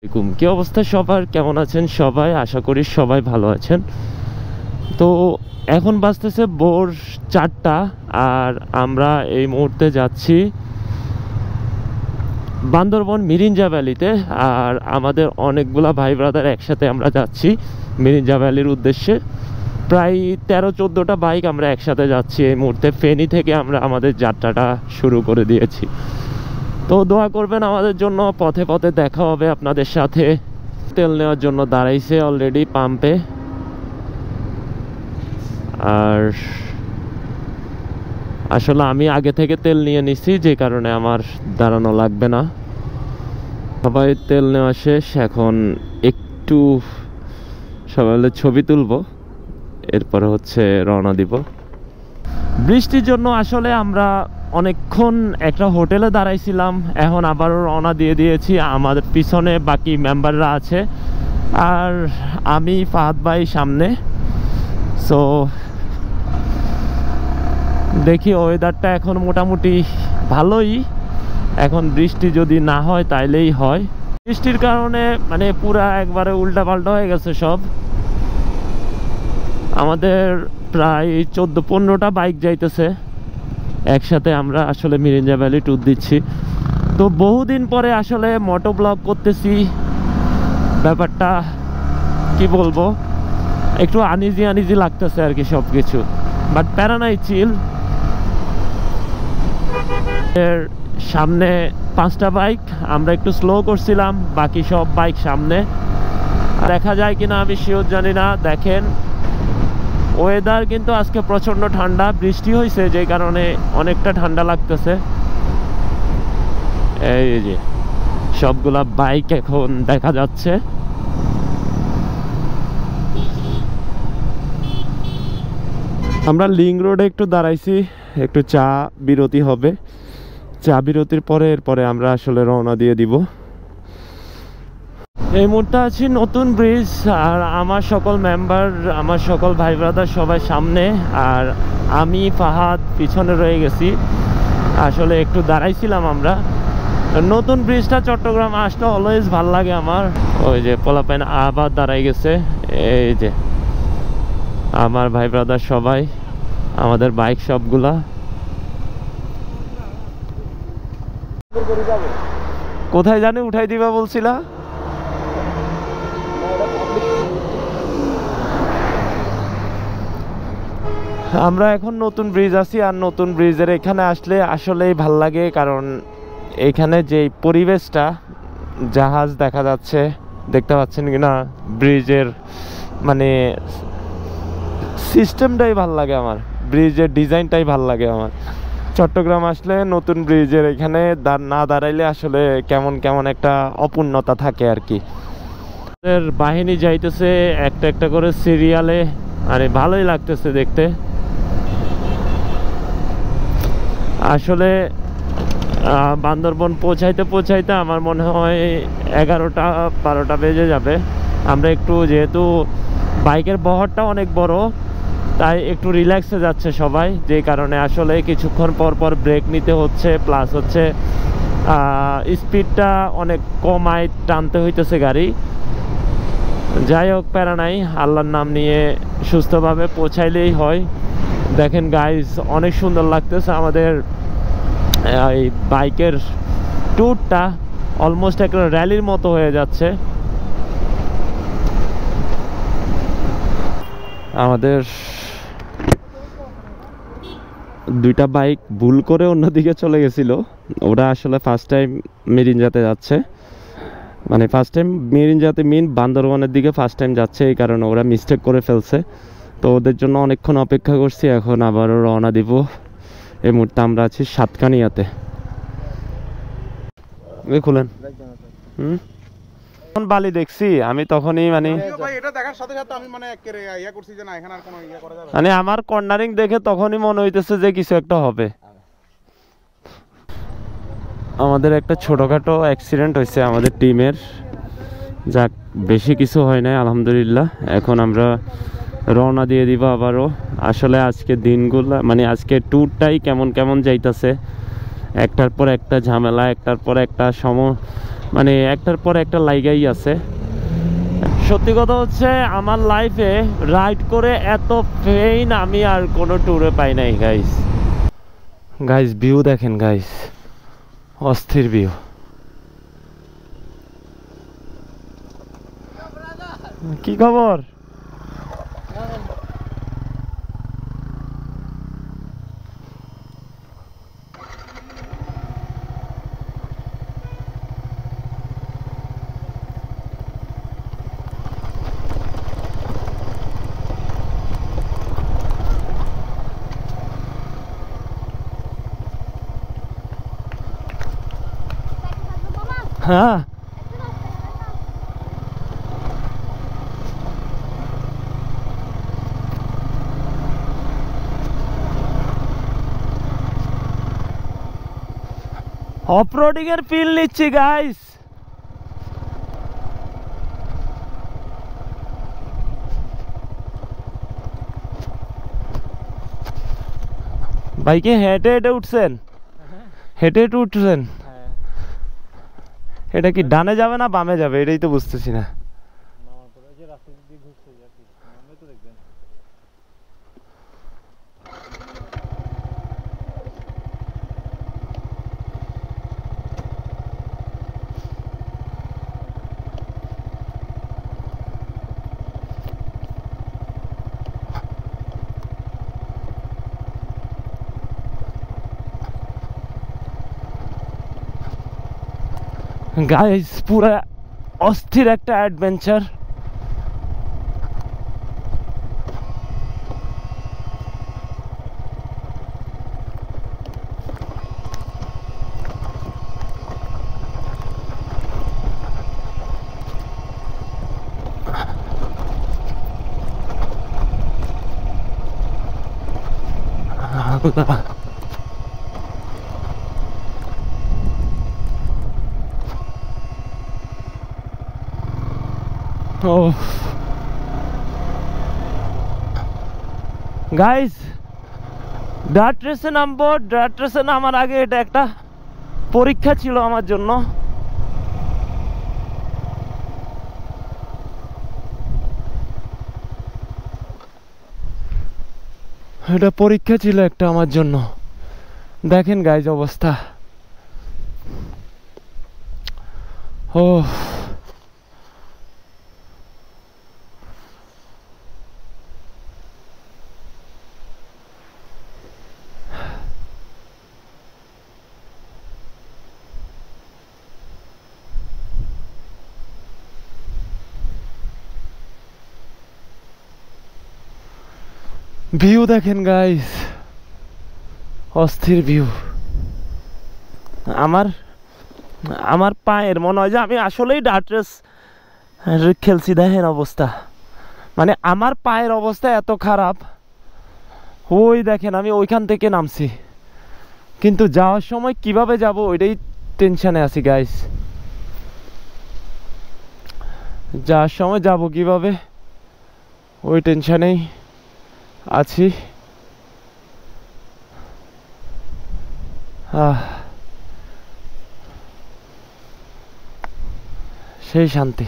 কি অবস্থা সবার, কেমন আছেন সবাই? আশা করি সবাই ভালো আছেন। তো এখন বাজতেছে ভোর 4টা, আর আমরা এই মুহূর্তে যাচ্ছি বান্দরবন মিরিঞ্জা ভ্যালিতে। আর আমাদের অনেকগুলা ভাই ব্রাদার একসাথে আমরা যাচ্ছি মিরিঞ্জা ভ্যালির উদ্দেশ্যে। প্রায় 13-14টা বাইক আমরা একসাথে যাচ্ছি এই মুহূর্তে। ফেনী থেকে আমরা আমাদের যাত্রাটা শুরু করে দিয়েছি। তো দোয়া করবেন আমাদের জন্য, পথে পথে দেখা হবে আপনাদের সাথে। তেল নেওয়ার জন্য দাঁড়াইছে অলরেডি পাম্পে। আর আসলে আমি আগে থেকে তেল নিয়ে নিছি, যে কারণে আমার দাঁড়ানো লাগবে না। সবাই তেল নেওয়া শেষ, এখন একটু সবাই মিলে ছবি তুলবো, এরপরে হচ্ছে রওনা দিব। বৃষ্টির জন্য আসলে আমরা অনেকক্ষণ একটা হোটেলে দাঁড়াইছিলাম, এখন আবারও রওনা দিয়ে দিয়েছি। আমাদের পিছনে বাকি মেম্বাররা আছে, আর আমি ফাহাদ ভাই সামনে। সো দেখি, ওয়েদারটা এখন মোটামুটি ভালোই। এখন বৃষ্টি যদি না হয় তাইলেই হয়। বৃষ্টির কারণে মানে পুরা একবারে উল্টা পাল্টা হয়ে গেছে সব। আমাদের প্রায় 14-15টা বাইক যাইতেছে একসাথে। আমরা আসলে মিরিঞ্জা ভ্যালি ট্যুর দিচ্ছি। তো বহুদিন পরে আসলে মোটো ব্লগ করতেছি। ব্যাপারটা কি বলবো, একটু আনইজি লাগতেছে আর কি সব কিছু, বাট প্যারা নাই, চিল। এর সামনে 5টা বাইক, আমরা একটু স্লো করছিলাম, বাকি সব বাইক সামনে। দেখা যায় কিনা আমি শিওর জানি না। দেখেন, ওয়েদার কিন্তু আজকে প্রচন্ড ঠান্ডা, বৃষ্টি হয়েছে যে কারণে অনেকটা ঠান্ডা লাগতেছে। এই যে সবগুলা বাইক এখন দেখা যাচ্ছে। আমরা লিং রোডে একটু দাঁড়াইছি, একটু চা বিরতি হবে। চা বিরতির পরে এরপরে আমরা আসলে রওনা দিয়ে দিব। এই মুহূর্তে আছি নতুন ব্রিজ, আর আমার সকল মেম্বার, আমার সকল ভাই ব্রাদার সবাই সামনে, আর আমি ফাহাদ পিছনে রয়ে গেছি। আসলে একটু দাঁড়াইছিলাম আমরা। নতুন ব্রিজটা চট্টগ্রাম আসলে অলওয়েজ ভাল লাগে আমার। ওই যে পোলাপাইন আবার দাঁড়াই গেছে। এই যে আমার ভাই ব্রাদার সবাই, আমাদের বাইক সবগুলা। কোথায় জানি উঠাই দিবা বলছিলা? আমরা এখন নতুন ব্রিজ আছি, আর নতুন ব্রিজের এখানে আসলে আসলেই ভাল লাগে, কারণ এইখানে যে পরিবেশটা, জাহাজ দেখা যাচ্ছে, দেখতে পাচ্ছেন কিনা, ব্রিজের মানে সিস্টেমটাই ভাল লাগে আমার, ব্রিজের ডিজাইনটাই ভাল লাগে আমার। চট্টগ্রাম আসলে নতুন ব্রিজের এখানে না দাঁড়াইলে আসলে কেমন কেমন একটা অপূর্ণতা থাকে আর কি। বাহিনী যাইতেছে একটা একটা করে সিরিয়ালে, আরে ভালোই লাগতেছে দেখতে। আসলে বান্দরবন পৌঁছাইতে আমার মনে হয় 11টা-12টা বেজে যাবে। আমরা একটু, যেহেতু বাইকের বহরটা অনেক বড়, তাই একটু রিল্যাক্সে যাচ্ছে সবাই, যে কারণে আসলে কিছুক্ষণ পর পর ব্রেক নিতে হচ্ছে। প্লাস হচ্ছে স্পিডটা অনেক কমায় টানতে হইতেছে গাড়ি। যাই হোক, প্যারা নাই, আল্লাহর নাম নিয়ে সুস্থভাবে পৌঁছাইলেই হয়। দেখেন গাইস, অনেক সুন্দর লাগতেছে আমাদের এই বাইকের ট্যুরটা। অলমোস্ট একটা র্যালির মতো হয়ে যাচ্ছে। আমাদের 2টা বাইক ভুল করে অন্যদিকে চলে গেছিল। ওরা আসলে ফার্স্ট টাইম মিরিঞ্জাতে যাচ্ছে, মানে ফার্স্ট টাইম মিরিঞ্জাতে বান্দরবনের দিকে ফার্স্ট টাইম যাচ্ছে, এই কারণে ওরা মিস্টেক করে ফেলছে। তো ওদের জন্য অনেকক্ষণ অপেক্ষা করছি, এখন আবারও রওনা দিব। এই মুহূর্তে আমরা আছি সাতকানিয়াতে। খুলেন। বালি দেখছি আমি তখনই, মানে আমার কর্নারিং দেখে তখনই মনে হইতেছে যে কিছু একটা হবে। আমাদের একটা ছোটখাটো অ্যাক্সিডেন্ট হয়েছে আমাদের টিমের, যাক বেশি কিছু হয় নাই আলহামদুলিল্লাহ। এখন আমরা রওনা দিয়ে দিব আবারও। আসলে আজকে দিনগুলো, মানে আজকে ট্যুরটাই কেমন কেমন যাইতেছে, একটার পর একটা ঝামেলা, একটার পর একটা মানে একটার পর একটা লাইগাই আছে। সত্যি কথা হচ্ছে আমার লাইফে রাইড করে এত পেইন আমি আর কোনো ট্যুরে পাই নাই গাইস। গাইস ভিউ দেখেন গাইস, অস্থির ভিউ। কি খবর? হ্যাঁ অফরোডিং এর ফিল নিচ্ছি গাইস। বাইকে হেঁটে হেঁটে উঠছেন? হেঁটে হেঁটে উঠছেন? এটা কি ডানে যাবে না বামে যাবে এটাই তো বুঝতেছি না। গাইস পুরা অস্থির একটা অ্যাডভেঞ্চার। গাইস ডার্ট রেসে নামবো। ডার্ট রেসে নামার আগে এটা একটা পরীক্ষা ছিল আমার জন্য। এটা পরীক্ষা ছিল একটা আমার জন্য। দেখেন গাইস অবস্থা। ও ভিউ দেখেন গাইস, অস্থির ভিউ। আমার আমার পায়ের মনে হয় যে আমি আসলেই ডার্ট রেস খেলছি। দেখেন অবস্থা, মানে আমার পায়ের অবস্থা এত খারাপ। ওই দেখেন আমি ওইখান থেকে নামছি, কিন্তু যাওয়ার সময় কিভাবে যাব ওইটাই টেনশনে আছি গাইস। যাওয়ার সময় যাব কিভাবে ওই টেনশনেই আছি। সেই শান্তি।